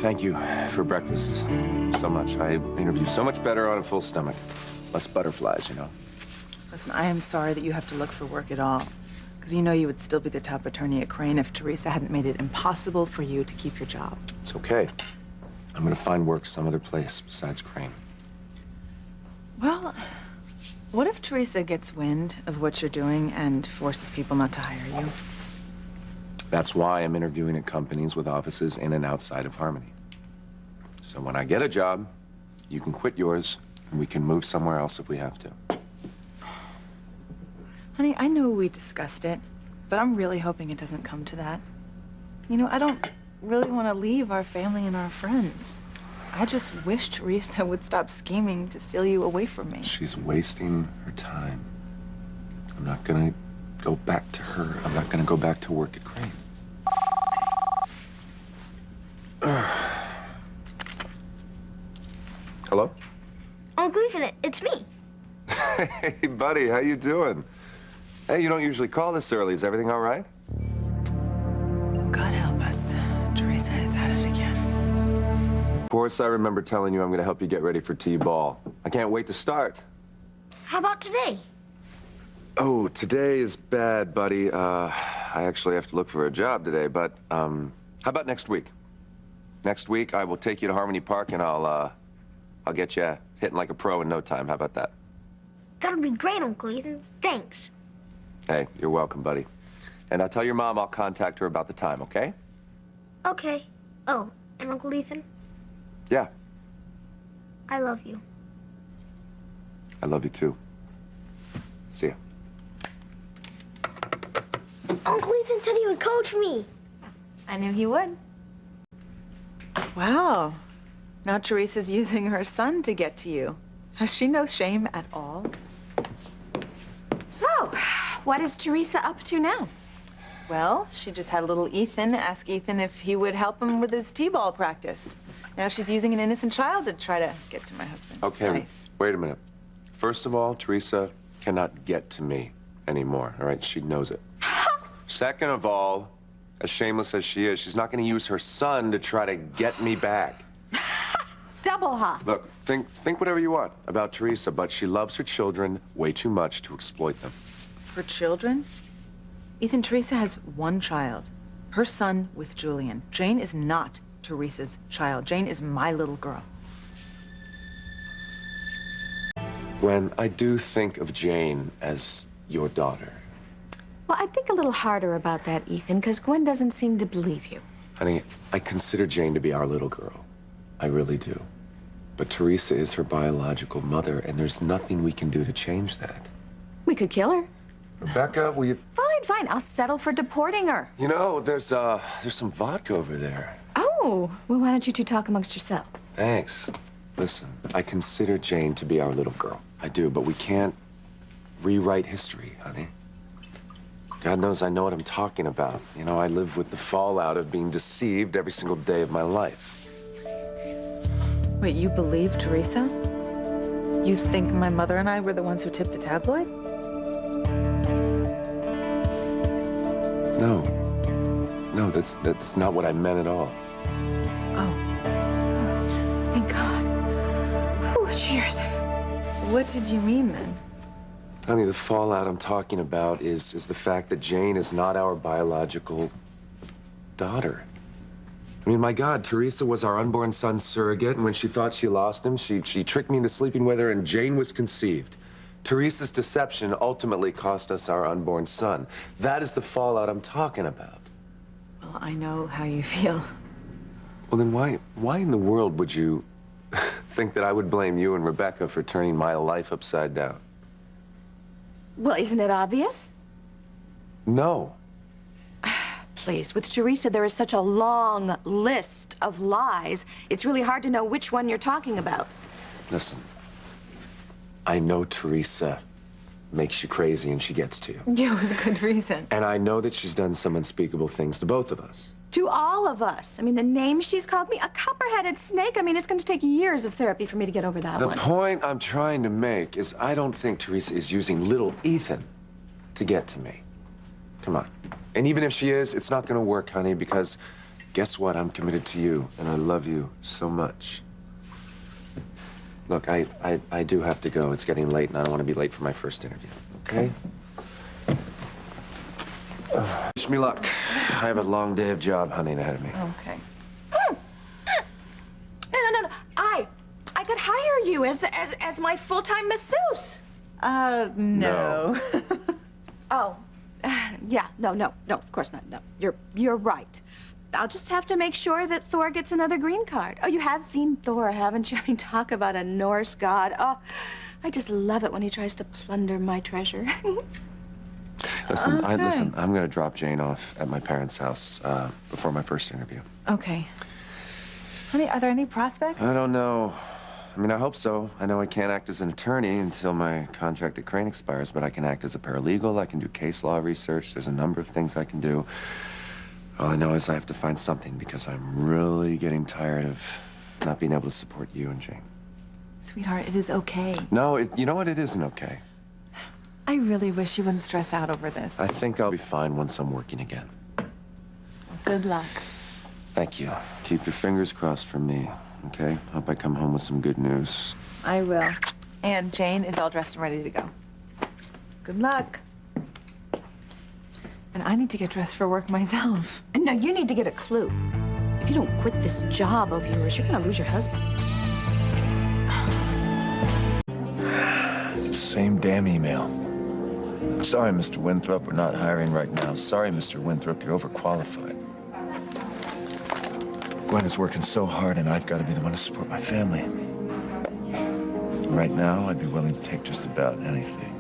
Thank you for breakfast so much. I interview so much better on a full stomach. Less butterflies, you know. Listen, I am sorry that you have to look for work at all. Because you know you would still be the top attorney at Crane if Teresa hadn't made it impossible for you to keep your job. It's okay. I'm gonna find work some other place besides Crane. Well, what if Teresa gets wind of what you're doing and forces people not to hire you? That's why I'm interviewing at companies with offices in and outside of Harmony. So when I get a job, you can quit yours, and we can move somewhere else if we have to. Honey, I know we discussed it, but I'm really hoping it doesn't come to that. You know, I don't really want to leave our family and our friends. I just wish Teresa would stop scheming to steal you away from me. She's wasting her time. I'm not gonna go back to her. I'm not gonna go back to work at Crane. Hello? Uncle Ethan, it's me. Hey, buddy, how you doing? Hey, you don't usually call this early. Is everything all right? God help us. Teresa is at it again. Of course, I remember telling you I'm gonna help you get ready for T-ball. I can't wait to start. How about today? Oh, today is bad, buddy. I actually have to look for a job today, but, how about next week? Next week, I will take you to Harmony Park and I'll get you hitting like a pro in no time. How about that? That'll be great, Uncle Ethan. Thanks. Hey, you're welcome, buddy. And I'll tell your mom I'll contact her about the time, okay? Okay. Oh, and Uncle Ethan, Yeah, I love you. I love you too. See ya. Uncle Ethan said he would coach me. I knew he would. Wow. Now Teresa's using her son to get to you. Has she no shame at all? So, what is Teresa up to now? Well, she just had little Ethan ask Ethan if he would help him with his T-ball practice. Now she's using an innocent child to try to get to my husband. Okay, Nice. wait a minute. First of all, Teresa cannot get to me anymore, all right? She knows it. Second of all, as shameless as she is, she's not going to use her son to try to get me back. Double ha. Look, think whatever you want about Teresa, but she loves her children way too much to exploit them. Her children? Ethan, Teresa has one child. Her son with Julian. Jane is not Teresa's child. Jane is my little girl. When I do think of Jane as your daughter, Well, I think a little harder about that, Ethan, because Gwen doesn't seem to believe you. honey, I consider Jane to be our little girl. I really do. But Teresa is her biological mother, and there's nothing we can do to change that. We could kill her. Rebecca, will you... Fine, fine. I'll settle for deporting her. You know, there's some vodka over there. Oh, well, why don't you two talk amongst yourselves? Thanks. Listen, I consider Jane to be our little girl. I do, but we can't rewrite history, honey. God knows I know what I'm talking about. You know, I live with the fallout of being deceived every single day of my life. Wait, you believe Teresa? You think my mother and I were the ones who tipped the tabloid? No. No, that's not what I meant at all. Oh. Thank God. Oh, cheers. What did you mean then? Honey, the fallout I'm talking about is the fact that Jane is not our biological daughter. I mean, my God, Teresa was our unborn son's surrogate, and when she thought she lost him, she tricked me into sleeping with her, and Jane was conceived. Teresa's deception ultimately cost us our unborn son. That is the fallout I'm talking about. Well, I know how you feel. Well, then why in the world would you think that I would blame you and Rebecca for turning my life upside down? Well, isn't it obvious? No. Please, with Teresa, there is such a long list of lies. It's really hard to know which one you're talking about. Listen, I know Teresa makes you crazy and she gets to you. Yeah, with good reason. And I know that she's done some unspeakable things to both of us. To all of us. I mean, the name she's called me, a copper-headed snake. I mean, it's going to take years of therapy for me to get over that The one. point I'm trying to make is I don't think Teresa is using little Ethan to get to me. Come on. And even if she is, it's not going to work, honey, because guess what? I'm committed to you, and I love you so much. Look, I do have to go. It's getting late, and I don't want to be late for my first interview, okay? Wish me luck. I have a long day of job hunting ahead of me. Okay. No. I could hire you as my full-time masseuse. No. Oh, yeah, no, of course not, no. You're right. I'll just have to make sure that Thor gets another green card. Oh, you have seen Thor, haven't you? I mean, talk about a Norse god. Oh, I just love it when he tries to plunder my treasure. Listen, Okay. I'm gonna drop Jane off at my parents' house before my first interview. Okay. Honey, are there any prospects? I don't know. I mean, I hope so. I know I can't act as an attorney until my contract at Crane expires, but I can act as a paralegal. I can do case law research. There's a number of things I can do. All I know is I have to find something because I'm really getting tired of not being able to support you and Jane. Sweetheart, it is okay. No, you know what? It isn't okay. I really wish you wouldn't stress out over this. I think I'll be fine once I'm working again. Good luck. Thank you. Keep your fingers crossed for me, okay? Hope I come home with some good news. I will. And Jane is all dressed and ready to go. Good luck. And I need to get dressed for work myself. And no, you need to get a clue. If you don't quit this job of yours, you're gonna lose your husband. It's the same damn email. Sorry, Mr. Winthrop, we're not hiring right now. Sorry, Mr. Winthrop, you're overqualified. Gwen is working so hard, and I've got to be the one to support my family. Right now, I'd be willing to take just about anything.